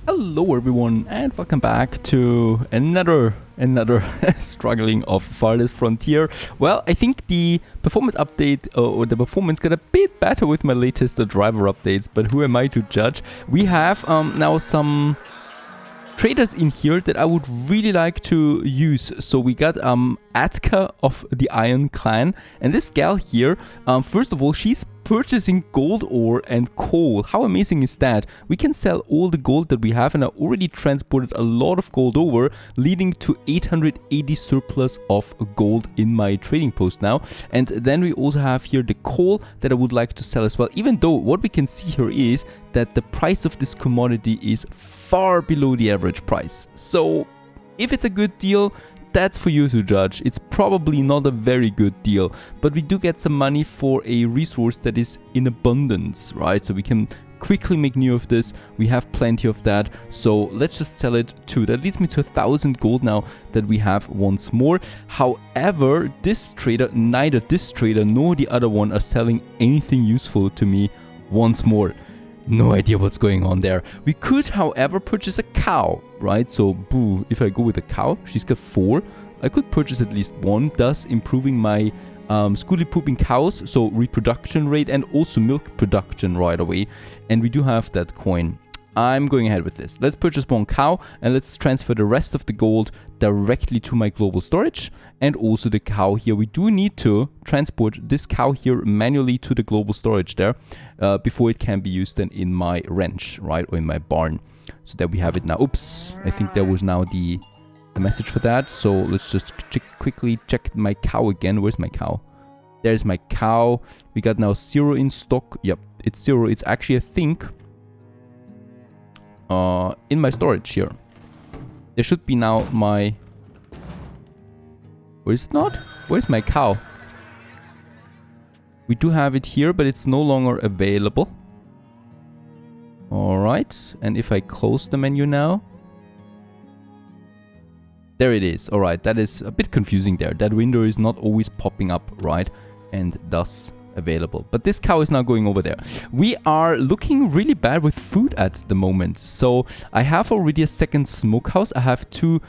Hello everyone and welcome back to another struggling of Farthest Frontier. Well, I think the performance update or the performance got a bit better with my latest driver updates, but who am I to judge? We have now some traders in here that I would really like to use. So we got Atka of the Iron Clan, and this gal here, first of all, she's purchasing gold ore and coal. How amazing is that? We can sell all the gold that we have, and I already transported a lot of gold over, leading to 880 surplus of gold in my trading post now. And then we also have here the coal that I would like to sell as well, even though what we can see here is that the price of this commodity is far below the average price. So if it's a good deal, that's for you to judge. It's probably not a very good deal, but we do get some money for a resource that is in abundance, right? So we can quickly make new of this. We have plenty of that, so let's just sell it too. That leads me to 1,000 gold now that we have once more. However, this trader, neither this trader nor the other one are selling anything useful to me once more. No idea what's going on there. We could, however, purchase a cow, right? So, boo, if I go with a cow, she's got 4. I could purchase at least 1, thus improving my schoolie pooping cows, so reproduction rate and also milk production right away. And we do have that coin. I'm going ahead with this. Let's purchase 1 cow and let's transfer the rest of the gold directly to my global storage. And also the cow here. We do need to transport this cow here manually to the global storage there before it can be used then in my ranch, right? Or in my barn. So there we have it now. Oops. I think there was now the message for that. So let's just quickly check my cow again. Where's my cow? There's my cow. We got now 0 in stock. Yep, it's 0. It's actually, I think, in my storage here. There should be now my... Where is it not? Where's my cow? We do have it here, but it's no longer available. Alright, and if I close the menu now... There it is. Alright, that is a bit confusing there. That window is not always popping up, right? And thus available. But this cow is now going over there. We are looking really bad with food at the moment. So I have already a second smokehouse. I have 2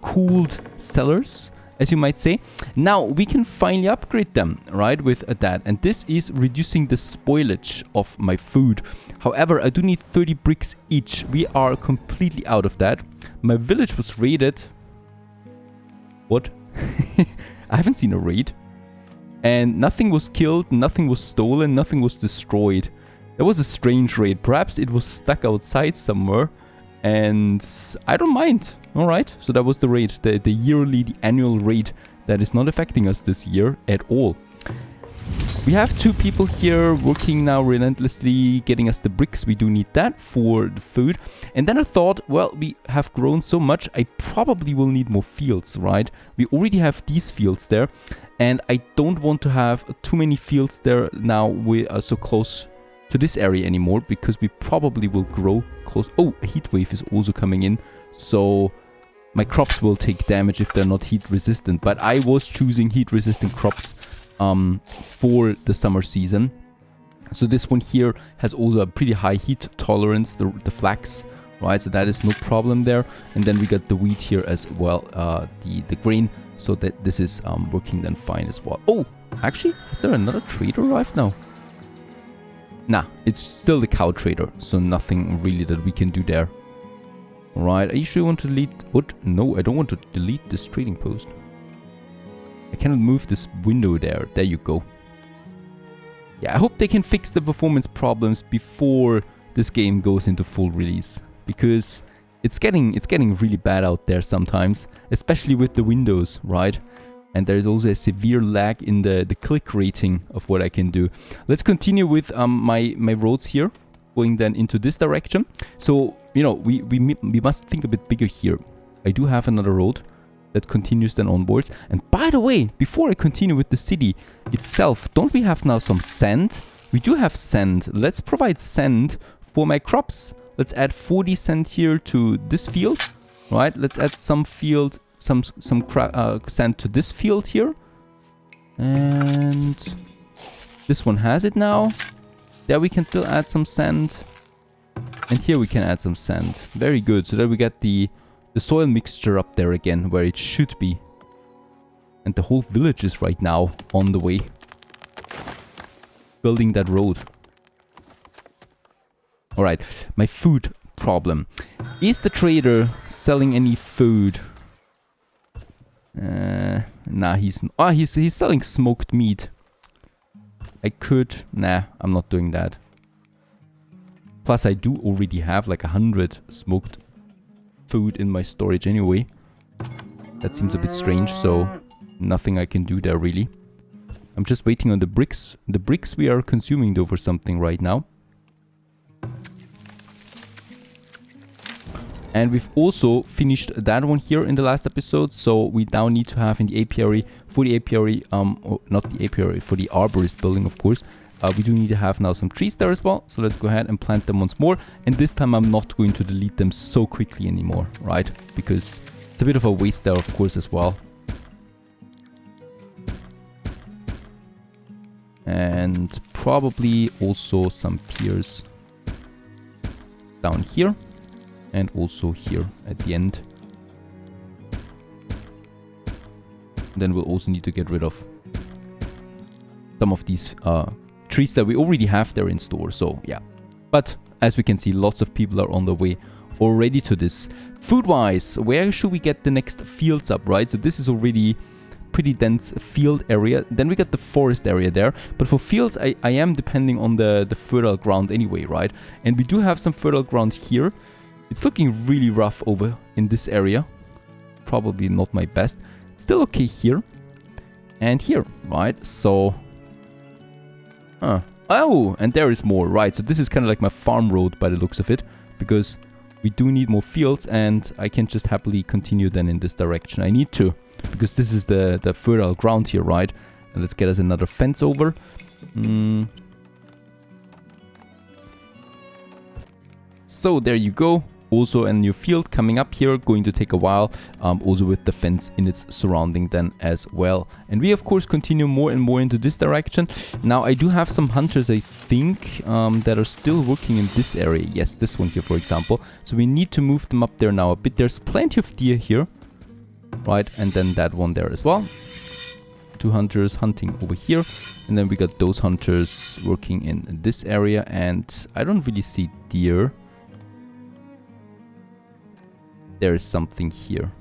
cooled cellars, as you might say. Now we can finally upgrade them, right, with that. And this is reducing the spoilage of my food. However, I do need 30 bricks each. We are completely out of that. My village was raided. What? I haven't seen a raid. And nothing was killed, nothing was stolen, nothing was destroyed. That was a strange raid. Perhaps it was stuck outside somewhere. And I don't mind. Alright, so that was the raid. The yearly, the annual raid that is not affecting us this year at all. We have 2 people here working now relentlessly, getting us the bricks. We do need that for the food. And then I thought, well, we have grown so much, I probably will need more fields, right? We already have these fields there. And I don't want to have too many fields there now we are so close to this area anymore, because we probably will grow close. Oh, a heat wave is also coming in. So my crops will take damage if they're not heat resistant. But I was choosing heat resistant crops for the summer season. So this one here has also a pretty high heat tolerance, the flax, right? So that is no problem there. And then we got the wheat here as well, the grain. So that this is working then fine as well. Oh, actually, is there another trader arrived now? Nah, it's still the cow trader. So nothing really that we can do there. Alright, are you sure you want to delete... What? No, I don't want to delete this trading post. I cannot move this window there. There you go. Yeah, I hope they can fix the performance problems before this game goes into full release. Because it's getting really bad out there sometimes. Especially with the windows, right? And there's also a severe lag in the click rating of what I can do. Let's continue with my roads here. Going then into this direction. So, you know, we must think a bit bigger here. I do have another road that continues then onwards. And by the way, before I continue with the city itself, don't we have now some sand? We do have sand. Let's provide sand for my crops. Let's add 40 sand here to this field, right? Let's add some sand to this field here. And this one has it now. There we can still add some sand. And here we can add some sand. Very good. So that we get the soil mixture up there again, where it should be. And the whole village is right now on the way. Building that road. Alright, my food problem. Is the trader selling any food? Nah, he's selling smoked meat. I could... Nah, I'm not doing that. Plus, I do already have like 100 smoked food in my storage anyway. That seems a bit strange, so nothing I can do there really. I'm just waiting on the bricks. The bricks we are consuming though for something right now. And we've also finished that one here in the last episode. So we now need to have in the apiary, for the apiary, not the apiary, for the arborist building, of course. We do need to have now some trees there as well. So let's go ahead and plant them once more. And this time I'm not going to delete them so quickly anymore, right? Because it's a bit of a waste there, of course, as well. And probably also some piers down here. And also here at the end. Then we'll also need to get rid of some of these trees that we already have there in store. So yeah, but as we can see, lots of people are on the way already to this. Food wise, where should we get the next fields up, right? So this is already pretty dense field area. Then we got the forest area there, but for fields I am depending on the fertile ground anyway, right? And we do have some fertile ground here. It's looking really rough over in this area. Probably not my best. Still okay here. And here, right? So... Oh, and there is more, right? So this is kind of like my farm road by the looks of it. Because we do need more fields and I can just happily continue then in this direction. I need to. Because this is the fertile ground here, right? And let's get us another fence over. So there you go. Also a new field coming up here, going to take a while, also with the fence in its surrounding then as well. And we of course continue more and more into this direction. Now I do have some hunters, I think, that are still working in this area. Yes, this one here for example. So we need to move them up there now a bit. There's plenty of deer here, right? And then that one there as well. 2 hunters hunting over here. And then we got those hunters working in this area. And I don't really see deer. There is something here.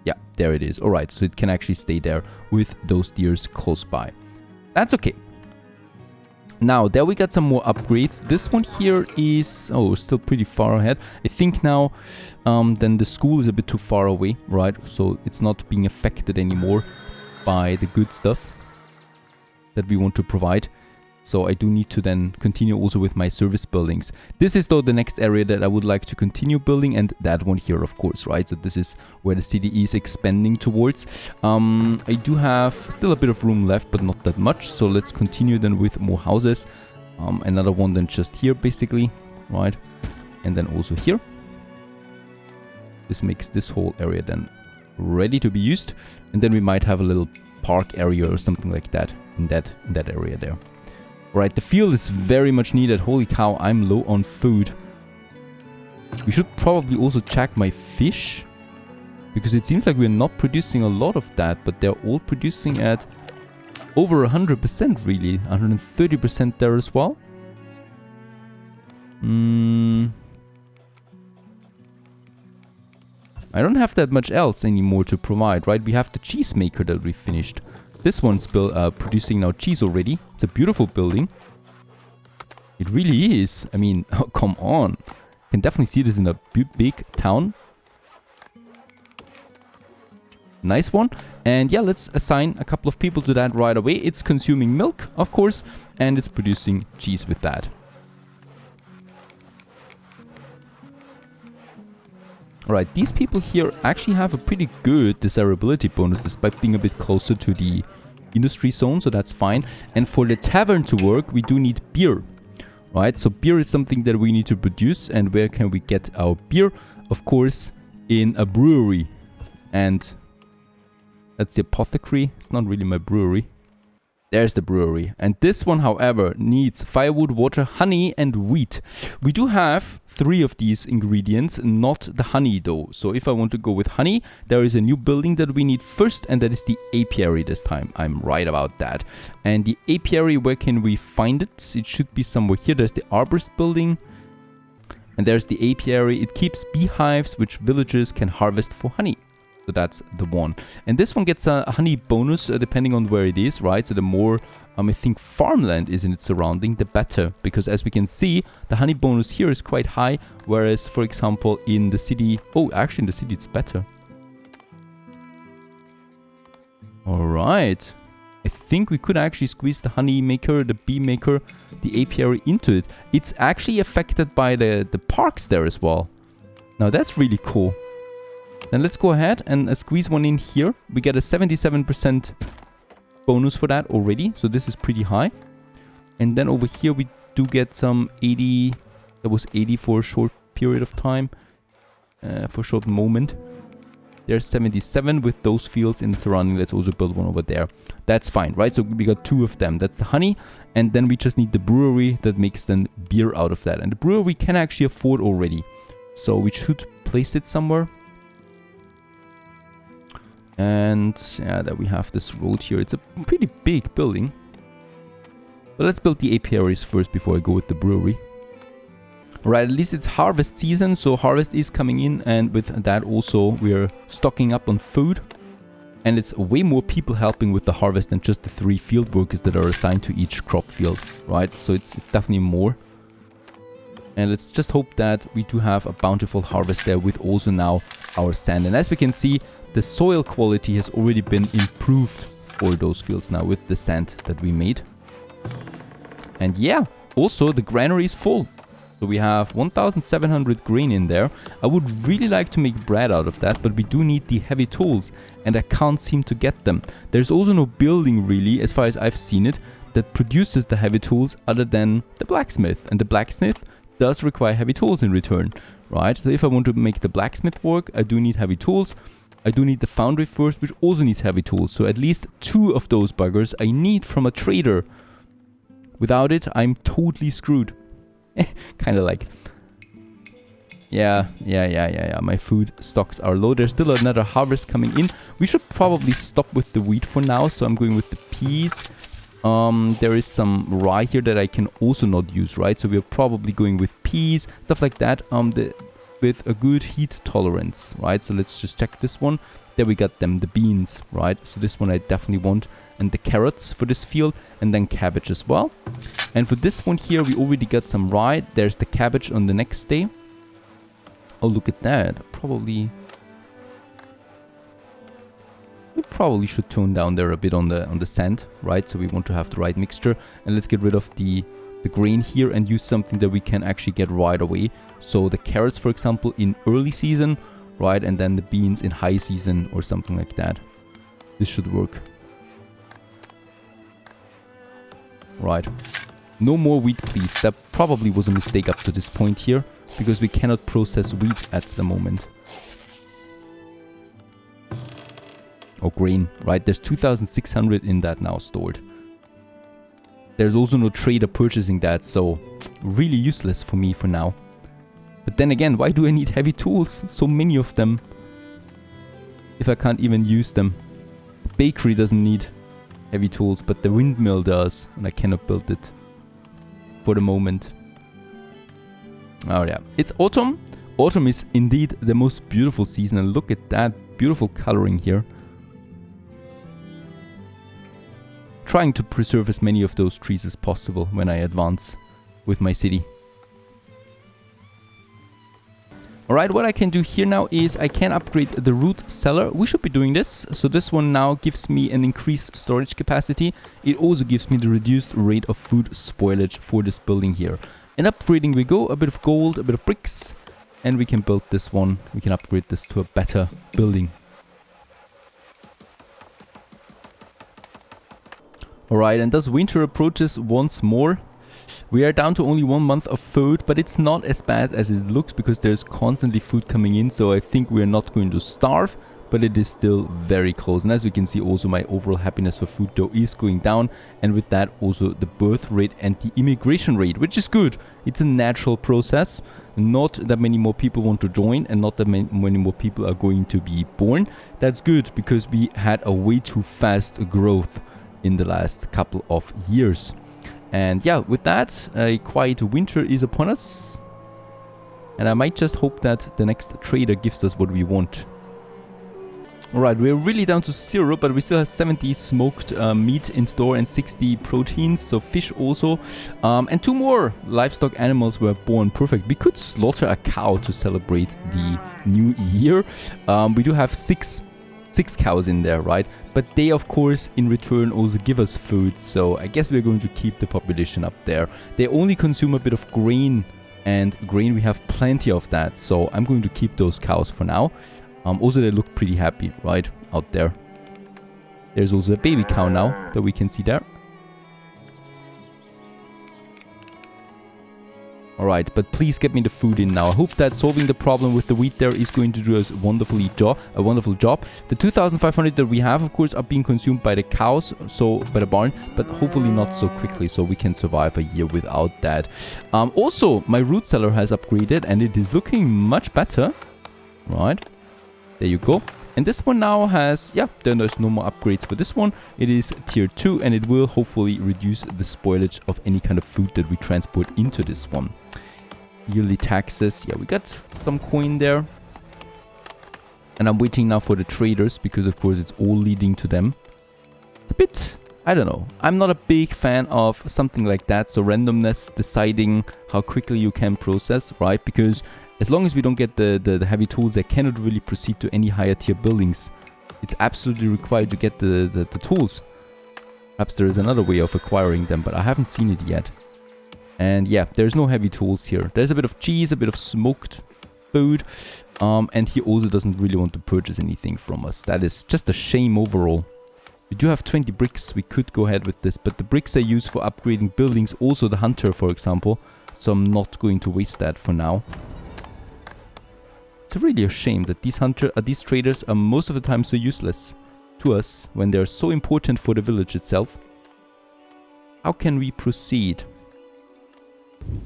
Yeah, there it is. Alright, so it can actually stay there with those deers close by. That's okay. Now, there we got some more upgrades. This one here is... Oh, still pretty far ahead. I think now then the school is a bit too far away, right? So it's not being affected anymore by the good stuff that we want to provide. So I do need to then continue also with my service buildings. This is though the next area that I would like to continue building, and that one here of course, right? So this is where the city is expanding towards. I do have still a bit of room left, but not that much. So let's continue then with more houses. Another one then just here basically, right? And then also here. This makes this whole area then ready to be used. And then we might have a little park area or something like that in that area there. Right, the field is very much needed. Holy cow, I'm low on food. We should probably also check my fish. Because it seems like we're not producing a lot of that. But they're all producing at over 100% really. 130% there as well. I don't have that much else anymore to provide, right? We have the cheese maker that we finished. This one's producing now cheese already. It's a beautiful building. It really is. I mean, oh, come on. You can definitely see this in a big town. Nice one. And yeah, let's assign a couple of people to that right away. It's consuming milk, of course, and it's producing cheese with that. Alright, these people here actually have a pretty good desirability bonus despite being a bit closer to the industry zone, so that's fine. And for the tavern to work, we do need beer. Right, so beer is something that we need to produce. And where can we get our beer? Of course, in a brewery. And that's the apothecary. It's not really my brewery. There's the brewery. And this one, however, needs firewood, water, honey, and wheat. We do have 3 of these ingredients, not the honey though. So if I want to go with honey, there is a new building that we need first, and that is the apiary this time. I'm right about that. And the apiary, where can we find it? It should be somewhere here. There's the arborist building. And there's the apiary. It keeps beehives, which villagers can harvest for honey. So that's the one. And this one gets a honey bonus depending on where it is, right? So the more, I think, farmland is in its surrounding, the better. Because as we can see, the honey bonus here is quite high. Whereas, for example, in the city... Oh, actually in the city it's better. Alright. I think we could actually squeeze the honey maker, the bee maker, the apiary into it. It's actually affected by the parks there as well. Now that's really cool. Then let's go ahead and squeeze one in here. We get a 77% bonus for that already. So this is pretty high. And then over here we do get some 80. That was 80 for a short period of time. For a short moment. There's 77 with those fields in the surrounding. Let's also build one over there. That's fine, right? So we got 2 of them. That's the honey. And then we just need the brewery that makes then beer out of that. And the brewery we can actually afford already. So we should place it somewhere. And yeah, that we have this road here. It's a pretty big building. But let's build the apiaries first before I go with the brewery. Right, at least it's harvest season, so harvest is coming in, and with that also we are stocking up on food. And it's way more people helping with the harvest than just the 3 field workers that are assigned to each crop field, right? So it's definitely more. And let's just hope that we do have a bountiful harvest there with also now our sand. And as we can see, the soil quality has already been improved for those fields now with the sand that we made. And yeah, also the granary is full. So we have 1,700 grain in there. I would really like to make bread out of that, but we do need the heavy tools and I can't seem to get them. There's also no building really, as far as I've seen it, that produces the heavy tools other than the blacksmith. And the blacksmith does require heavy tools in return, right? So if I want to make the blacksmith work, I do need heavy tools. I do need the foundry first, which also needs heavy tools. So at least 2 of those buggers I need from a trader. Without it, I'm totally screwed. Kind of like... Yeah. My food stocks are low. There's still another harvest coming in. We should probably stop with the wheat for now. So I'm going with the peas. There is some rye here that I can also not use, right? So we're probably going with peas, stuff like that. With a good heat tolerance, right? So let's just check this one. There we got them, the beans, right? So this one I definitely want. And the carrots for this field, and then cabbage as well. And for this one here, we already got some rye. There's the cabbage on the next day. Oh, look at that. We probably should tone down there a bit on the sand, right? So we want to have the right mixture. And let's get rid of the grain here and use something that we can actually get right away. So the carrots, for example, in early season, right? And then the beans in high season or something like that. This should work. Right. No more wheat, please. That probably was a mistake up to this point here, because we cannot process wheat at the moment. Or grain, right? There's 2,600 in that now stored. There's also no trader purchasing that, so really useless for me for now. But then again, why do I need heavy tools? So many of them. If I can't even use them. The bakery doesn't need heavy tools, but the windmill does, and I cannot build it for the moment. Oh yeah, it's autumn. Autumn is indeed the most beautiful season, and look at that beautiful coloring here. Trying to preserve as many of those trees as possible when I advance with my city. Alright, what I can do here now is I can upgrade the root cellar. We should be doing this. So this one now gives me an increased storage capacity. It also gives me the reduced rate of food spoilage for this building here. And upgrading we go, a bit of gold, a bit of bricks. And we can build this one. We can upgrade this to a better building. Alright, and as winter approaches once more, we are down to only 1 month of food, but it's not as bad as it looks because there's constantly food coming in, so I think we're not going to starve, but it is still very close. And as we can see, also my overall happiness for food though is going down, and with that also the birth rate and the immigration rate, which is good. It's a natural process. Not that many more people want to join, and not that many more people are going to be born. That's good, because we had a way too fast growth in the last couple of years. And yeah, with that, a quiet winter is upon us. And I might just hope that the next trader gives us what we want. Alright, we're really down to 0, but we still have 70 smoked meat in store and 60 proteins, so fish also. And 2 more livestock animals were born. Perfect. We could slaughter a cow to celebrate the new year. We do have six cows in there, right? But they, of course, in return also give us food, so I guess we're going to keep the population up there. They only consume a bit of grain, and grain we have plenty of that, so I'm going to keep those cows for now. Also, they look pretty happy, right, out there. There's also a baby cow now that we can see there. Alright, but please get me the food in now. I hope that solving the problem with the wheat there is going to do us a wonderful job. The 2,500 that we have, of course, are being consumed by the cows, so by the barn, but hopefully not so quickly, so we can survive a year without that. Also, my root cellar has upgraded, and it is looking much better. Right, there you go. And this one now has, yeah, then there's no more upgrades for this one. It is tier 2, and it will hopefully reduce the spoilage of any kind of food that we transport into this one. Yearly taxes, yeah, we got some coin there. And I'm waiting now for the traders, because of course it's all leading to them. It's a bit, I don't know. I'm not a big fan of something like that. So randomness, deciding how quickly you can process, right? Because as long as we don't get the heavy tools, I cannot really proceed to any higher tier buildings. It's absolutely required to get the tools. Perhaps there is another way of acquiring them, but I haven't seen it yet. And yeah, there's no heavy tools here. There's a bit of cheese, a bit of smoked food. And he also doesn't really want to purchase anything from us. That is just a shame overall. We do have 20 bricks. We could go ahead with this, but the bricks I use for upgrading buildings, also the hunter, for example. So I'm not going to waste that for now. It's really a shame that these traders are most of the time so useless to us when they're so important for the village itself. How can we proceed?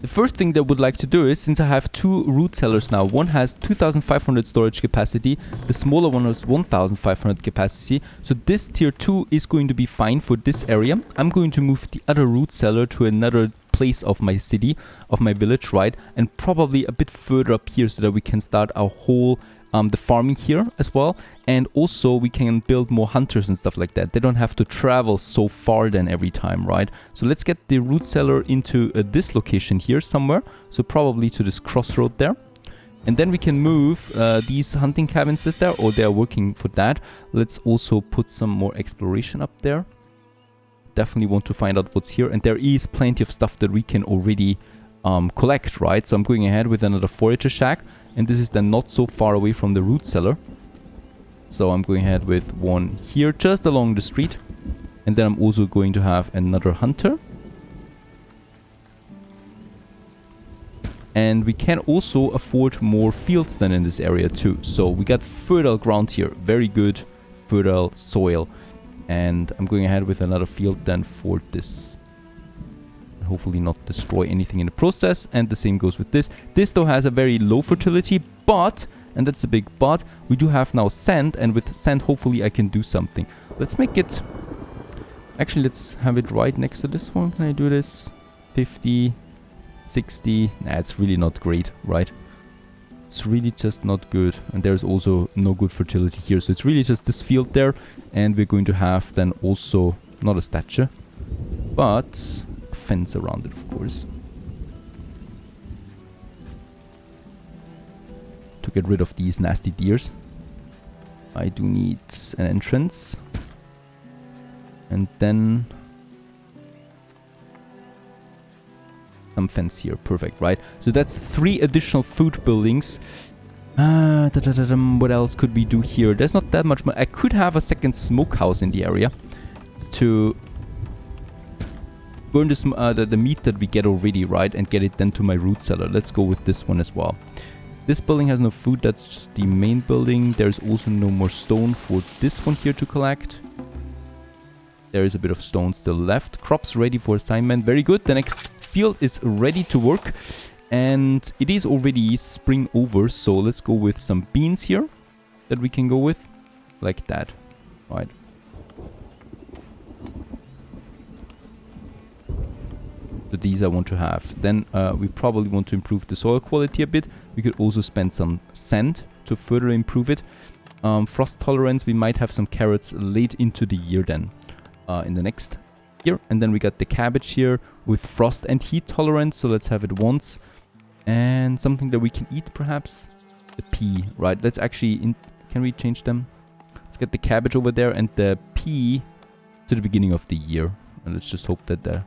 The first thing that I would like to do is, since I have 2 root cellars now, one has 2,500 storage capacity, the smaller one has 1,500 capacity, so this tier 2 is going to be fine for this area. I'm going to move the other root cellar to another place of my city, of my village, right, and probably a bit further up here so that we can start our whole the farming here as well, and also we can build more hunters and stuff like that. They don't have to travel so far then every time, right? So let's get the root cellar into this location here somewhere, so probably to this crossroad there, and then we can move these hunting cabins there, or they are working for that. Let's also put some more exploration up there. Definitely want to find out what's here, and there is plenty of stuff that we can already collect, right? So I'm going ahead with another forager shack, and this is then not so far away from the root cellar. So I'm going ahead with one here just along the street, and then I'm also going to have another hunter. And we can also afford more fields than in this area too. So we got fertile ground here, very good fertile soil. And I'm going ahead with another field then for this. Hopefully not destroy anything in the process. And the same goes with this. This though has a very low fertility, but, and that's a big but, we do have now sand. And with sand, hopefully I can do something. Let's make it, actually let's have it right next to this one. Can I do this? 50, 60, nah, it's really not great, right? It's really just not good, and there's also no good fertility here, so it's really just this field there, and we're going to have then also not a statue, but a fence around it, of course, to get rid of these nasty deers. I do need an entrance, and then fence here. Perfect, right? So that's 3 additional food buildings. What else could we do here? There's not that much. I could have a second smokehouse in the area to burn the meat that we get already, right? And get it then to my root cellar. Let's go with this one as well. This building has no food. That's just the main building. There's also no more stone for this one here to collect. There is a bit of stone still left. Crops ready for assignment. Very good. The next field is ready to work. And it is already spring over. So let's go with some beans here that we can go with. Like that. Right. So these I want to have. Then we probably want to improve the soil quality a bit. We could also spend some sand to further improve it. Frost tolerance, we might have some carrots late into the year then. In the next year. And then we got the cabbage here with frost and heat tolerance. So let's have it once. And something that we can eat perhaps. The pea, right? Let's actually... Can we change them? Let's get the cabbage over there and the pea to the beginning of the year. And let's just hope that there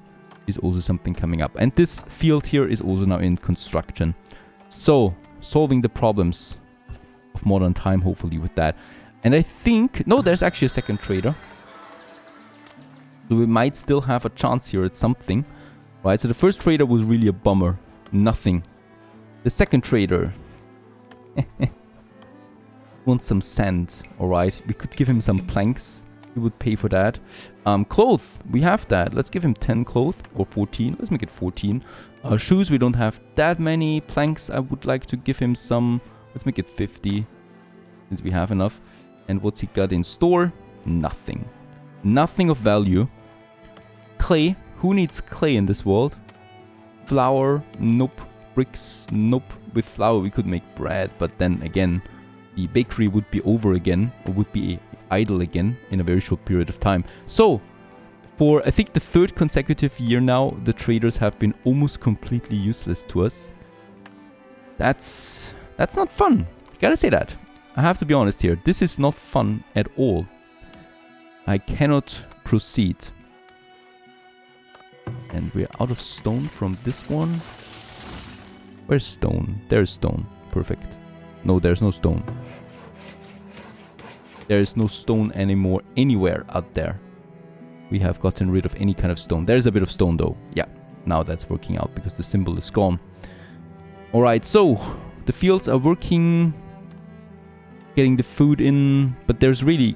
is also something coming up. And this field here is also now in construction. So, solving the problems of modern time, hopefully, with that. And I think... No, there's actually a second trader. So we might still have a chance here at something. Right, so the first trader was really a bummer. Nothing. The second trader... wants some sand. Alright, we could give him some planks. He would pay for that. Clothes, we have that. Let's give him 10 clothes or 14. Let's make it 14. Shoes, we don't have that many. Planks, I would like to give him some. Let's make it 50 since we have enough. And what's he got in store? Nothing. Nothing of value. Clay, who needs clay in this world? Flour, nope. Bricks, nope. With flour we could make bread, but then again, the bakery would be over again, or would be idle again in a very short period of time. So, for I think the third consecutive year now, the traders have been almost completely useless to us. That's not fun. Gotta say that. I have to be honest here. This is not fun at all. I cannot proceed. And we're out of stone from this one. Where's stone? There's stone. Perfect. No, there's no stone. There is no stone anymore anywhere out there. We have gotten rid of any kind of stone. There's a bit of stone though. Yeah, now that's working out because the symbol is gone. Alright, so the fields are working. Getting the food in. But there's really...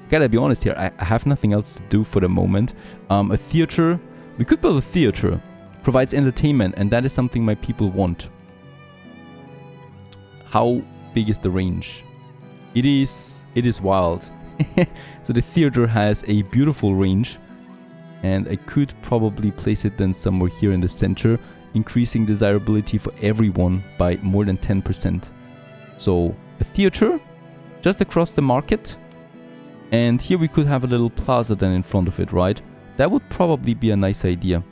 Gotta be honest here, I have nothing else to do for the moment. A theater. We could build a theater. Provides entertainment, and that is something my people want. How big is the range? It is wild. So the theater has a beautiful range, and I could probably place it then somewhere here in the center, increasing desirability for everyone by more than 10%. So a theater just across the market, and here we could have a little plaza then in front of it, right? That would probably be a nice idea.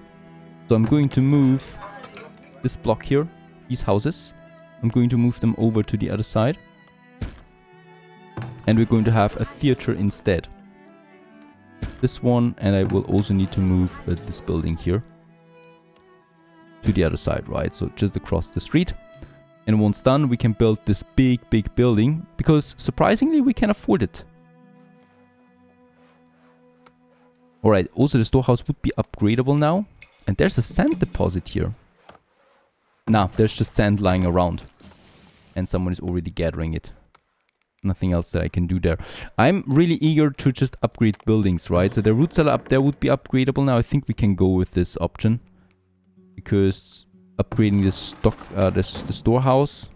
So I'm going to move this block here, these houses. I'm going to move them over to the other side. And we're going to have a theater instead. This one, and I will also need to move this building here to the other side, right? So just across the street. And once done, we can build this big building, because surprisingly, we can afford it. Alright, also the storehouse would be upgradable now. And there's a sand deposit here. Nah, there's just sand lying around. And someone is already gathering it. Nothing else that I can do there. I'm really eager to just upgrade buildings, right? So the root cellar up there would be upgradable now. I think we can go with this option. Because upgrading the stock, the storehouse.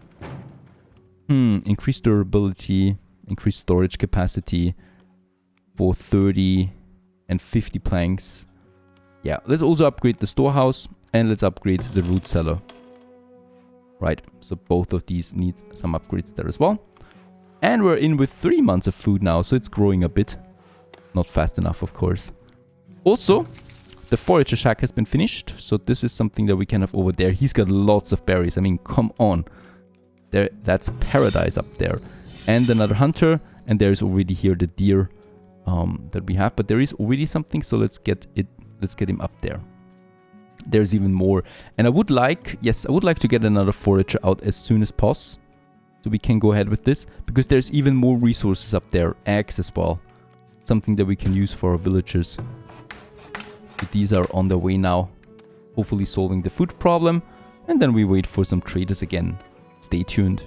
Increased durability. Increased storage capacity. For 30 and 50 planks. Yeah, let's also upgrade the storehouse, and let's upgrade the root cellar. Right, so both of these need some upgrades there as well. And we're in with 3 months of food now, so it's growing a bit. Not fast enough, of course. Also, the forager shack has been finished, so this is something that we can have over there. He's got lots of berries, I mean, come on. There, that's paradise up there. And another hunter, and there's already here the deer that we have. But there is already something, so let's get it. Let's get him up there. There's even more. And I would like, yes, I would like to get another forager out as soon as possible. So we can go ahead with this. Because there's even more resources up there. Eggs as well. Something that we can use for our villagers. So these are on their way now. Hopefully solving the food problem. And then we wait for some traders again. Stay tuned.